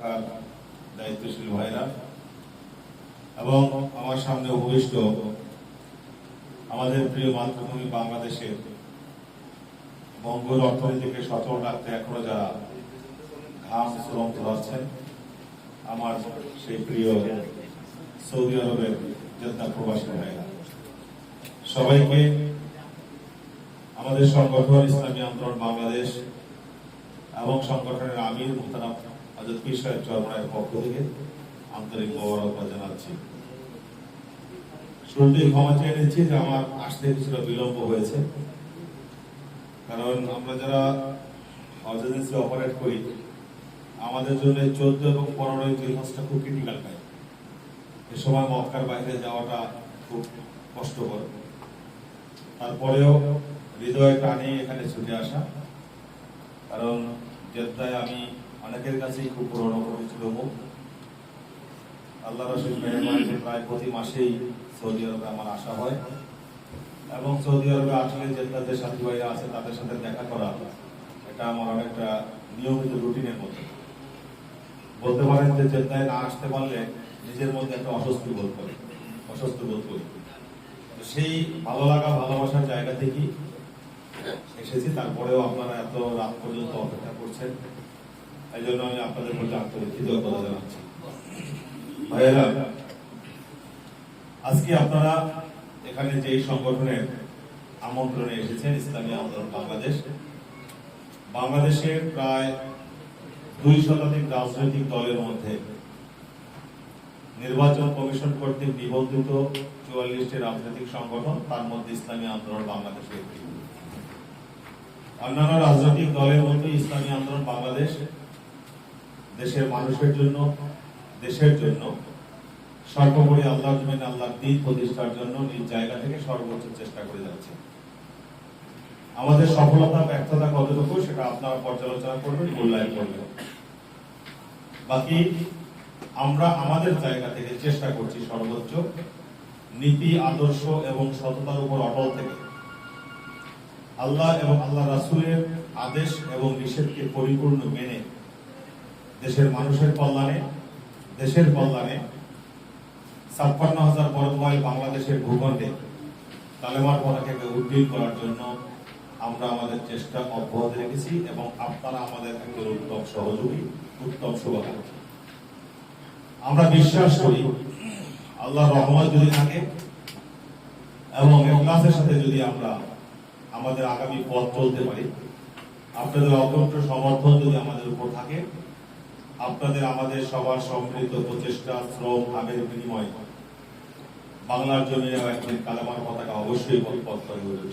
শাখার দায়িত্বশীল ভাইরা এবং আমার সামনে উপবিষ্ট আমাদের প্রিয় মাতৃভূমি বাংলাদেশের মঙ্গল অর্থনীতিকে সচল রাখতে এখনো যারা ঘাম শ্রম ধরাচ্ছেন, আমার সেই প্রিয় সৌদি আরবের জেদ্দা প্রবাসী ভাইরা, সবাইকে আমাদের সংগঠন ইসলামী আন্দোলন বাংলাদেশ এবং সংগঠনের আমির মুহতারাম হযরত পীর সাহেব চরমনায়ের পক্ষ থেকে আন্তরিক মোবারকবাদ জানাচ্ছি। শুরুতেই ক্ষমা চেয়ে নিচ্ছি যে আমার আসতে কিছুটা বিলম্ব হয়েছে, কারণ আমরা যারা হজ এজেন্সি অপারেট করি আমাদের জন্য 14 এবং 15 জিলহজটা খুব ক্রিটিক্যাল টাইম। এ সময় মক্কার বাইরে যাওয়াটা খুব কষ্টকর, তারপরেও হৃদয় টানে এখানে ছুটে আসা, কারণ জেদ্দায় আমি অনেকের কাছেই খুব পুরনো পরিচিত মুখ। আল্লাহ রাসূল মেহরবানিতে প্রায় প্রতি মাসেই সৌদি আরবে আমার আসা হয় এবং সৌদি আরবে আসলে জেদ্দার যে সাথী ভাইরা আছে তাদের সাথে দেখা করা, এটা আমার অনেকটা নিয়মিত রুটিনের মতো। বলতে পারেন যে জেদ্দায় না আসতে পারলে নিজের মধ্যে একটা অস্বস্তি বোধ করি। সেই ভালো লাগা ভালোবাসার জায়গা থেকেই এসেছি। তারপরেও আপনারা এত রাত পর্যন্ত অপেক্ষা করছেন, এই জন্য আমি আপনাদের প্রতি আন্তরিক কৃতজ্ঞতা জানাচ্ছি। ভাইয়েরা, আজকে আপনারা এখানে যেই সংগঠনের আমন্ত্রণে এসেছেন, ইসলামী আন্দোলন বাংলাদেশ, বাংলাদেশের প্রায় 2 শতাধিক রাজনৈতিক দলের মধ্যে নির্বাচন কমিশন কর্তৃক নিবন্ধিত 44টি রাজনৈতিক সংগঠন, তার মধ্যে ইসলামী আন্দোলন বাংলাদেশের একটি। অন্যান্য রাজনৈতিক দলের মধ্যে ইসলামী আন্দোলন বাংলাদেশ দেশের মানুষের জন্য, দেশের জন্য সর্বোপরি আল্লাহর জমিনে আল্লাহর দ্বীন প্রতিষ্ঠার জন্য নিজ জায়গা থেকে সর্বোচ্চ চেষ্টা করে যাচ্ছে। আমাদের সফলতা ব্যর্থতা কতটুকু সেটা আপনারা পর্যালোচনা করবেন, মূল্যায়ন করবেন। বাকি আমরা আমাদের জায়গা থেকে চেষ্টা করছি সর্বোচ্চ নীতি, আদর্শ এবং সততার উপর অটল থেকে আল্লাহ এবং আল্লাহ রাসূলের আদেশ এবং নিষেধকে পরিপূর্ণ মেনে দেশের মানুষের কল্যাণে, দেশের কল্যাণে 56,000 বর্গ মাইল বাংলাদেশের ভূখণ্ডে কালেমার পতাকাকে উড্ডীন করার জন্য আমরা আমাদের চেষ্টা অব্যাহত রেখেছি এবং আপনারা আমাদের একজন উত্তম সহযোগী, উত্তম শুভাকাঙ্ক্ষী। আমরা বিশ্বাস করি আল্লাহর রহমত যদি থাকে এবং ইখলাসের সাথে যদি আমরা আমাদের আগামী পথ চলতে পারি, আপনাদের অকণ্ঠ সমর্থন যদি আমাদের উপর থাকে, আপনাদের আমাদের সবার সম্মিলিত প্রচেষ্টা, শ্রম, ঘামের বিনিময়ে বাংলার জমিনে একদিন কালেমার পতাকা অবশ্যই পথ করে উঠবে।